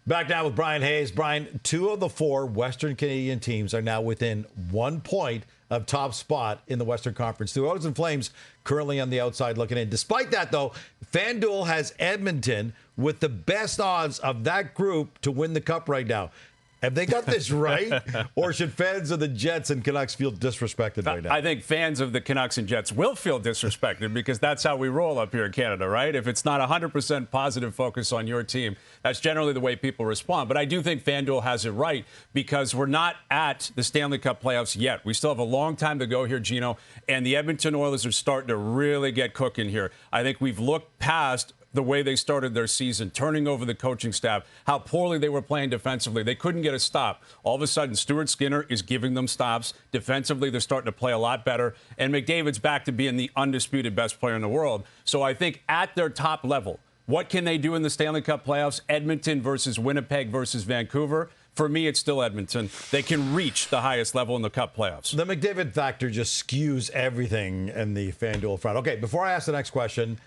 Back now with Bryan Hayes. Bryan, 2 of the 4 Western Canadian teams are now within 1 point of top spot in the Western Conference. The Oilers and Flames currently on the outside looking in. Despite that, though, FanDuel has Edmonton with the best odds of that group to win the Cup right now. Have they got this right? Or should fans of the Jets and Canucks feel disrespected right now? I think fans of the Canucks and Jets will feel disrespected because that's how we roll up here in Canada, right? If it's not 100% positive focus on your team, that's generally the way people respond. But I do think FanDuel has it right because we're not at the Stanley Cup playoffs yet. We still have a long time to go here, Gino, and the Edmonton Oilers are starting to really get cooking here. I think we've looked past the way they started their season, turning over the coaching staff, how poorly they were playing defensively. They couldn't get a stop. All of a sudden, Stuart Skinner is giving them stops. Defensively, they're starting to play a lot better. And McDavid's back to being the undisputed best player in the world. So I think at their top level, what can they do in the Stanley Cup playoffs? Edmonton versus Winnipeg versus Vancouver. For me, it's still Edmonton. They can reach the highest level in the Cup playoffs. The McDavid factor just skews everything in the FanDuel front. Okay, before I ask the next question,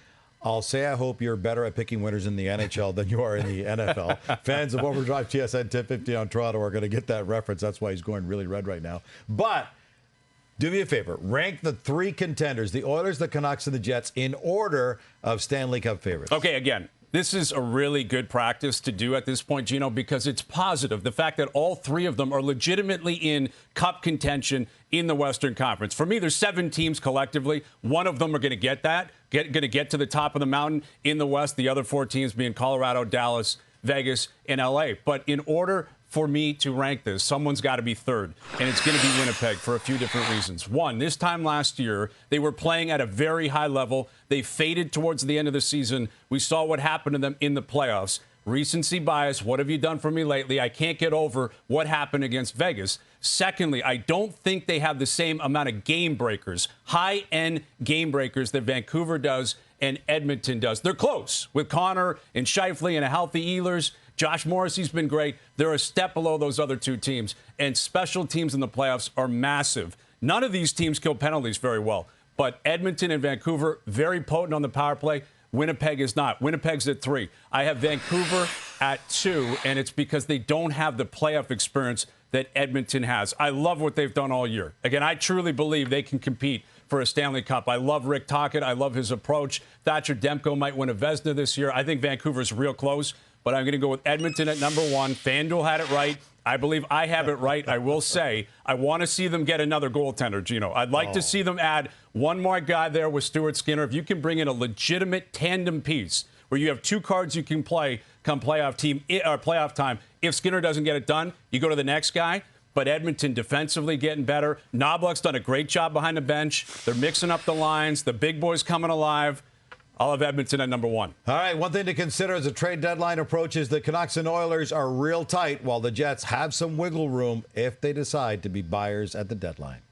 I'll say I hope you're better at picking winners in the NHL than you are in the NFL. Fans of OverDrive TSN 1050 on Toronto are going to get that reference. That's why he's going really red right now. But do me a favor. Rank the 3 contenders, the Oilers, the Canucks, and the Jets, in order of Stanley Cup favorites. Okay, again, this is a really good practice to do at this point, Gino, because it's positive. The fact that all 3 of them are legitimately in Cup contention in the Western Conference. For me, there's 7 teams collectively. One of them are going to get that, going to get to the top of the mountain in the West. The other 4 teams being Colorado, Dallas, Vegas, and L.A. But in order for me to rank this, someone's got to be third, and it's going to be Winnipeg for a few different reasons. One, this time last year, they were playing at a very high level. They faded towards the end of the season. We saw what happened to them in the playoffs. Recency bias, what have you done for me lately? I can't get over what happened against Vegas. Secondly, I don't think they have the same amount of game breakers, high-end game breakers that Vancouver does and Edmonton does. They're close with Connor and Scheifele and a healthy Ehlers. Josh Morrissey's been great. They're a step below those other 2 teams. And special teams in the playoffs are massive. None of these teams kill penalties very well. But Edmonton and Vancouver, very potent on the power play. Winnipeg is not. Winnipeg's at 3. I have Vancouver at 2, and it's because they don't have the playoff experience that Edmonton has. I love what they've done all year. Again, I truly believe they can compete for a Stanley Cup. I love Rick Tocchet. I love his approach. Thatcher Demko might win a Vezina this year. I think Vancouver's real close, but I'm going to go with Edmonton at number 1. FanDuel had it right. I believe I have it right. I will say I want to see them get another goaltender, Gino. I'd like to see them add one more guy there with Stuart Skinner. If you can bring in a legitimate tandem piece where you have 2 cards you can play come playoff time. If Skinner doesn't get it done, you go to the next guy. But Edmonton defensively getting better. Knobloch's done a great job behind the bench. They're mixing up the lines. The big boys coming alive. I'll have Edmonton at number 1. All right, one thing to consider as the trade deadline approaches, the Canucks and Oilers are real tight, while the Jets have some wiggle room if they decide to be buyers at the deadline.